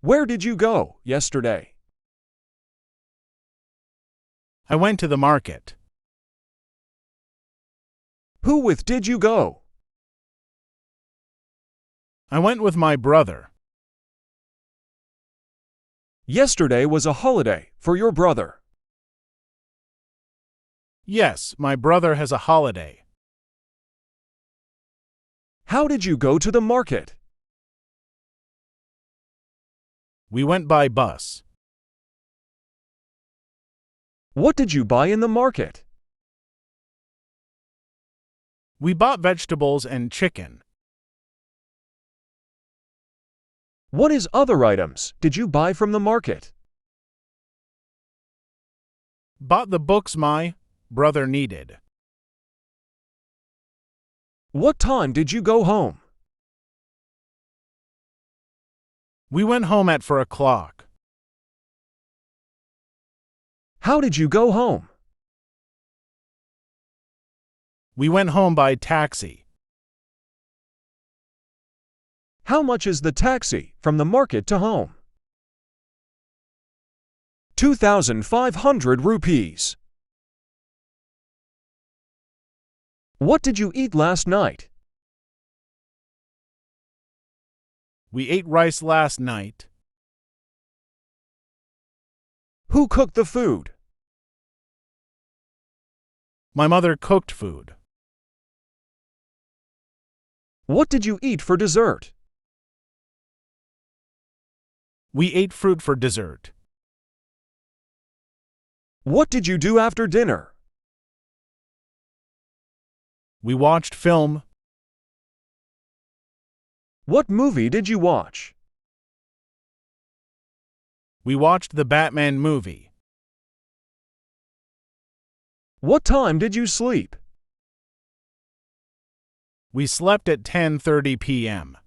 Where did you go yesterday? I went to the market. Who with did you go? I went with my brother. Yesterday was a holiday for your brother. Yes, my brother has a holiday. How did you go to the market? We went by bus. What did you buy in the market? We bought vegetables and chicken. What is other items did you buy from the market? Bought the books my brother needed. What time did you go home? We went home at 4 o'clock. How did you go home? We went home by taxi. How much is the taxi from the market to home? 2,500 rupees. What did you eat last night? We ate rice last night. Who cooked the food? My mother cooked food. What did you eat for dessert? We ate fruit for dessert. What did you do after dinner? We watched film. What movie did you watch? We watched the Batman movie. What time did you sleep? We slept at 10:30 p.m.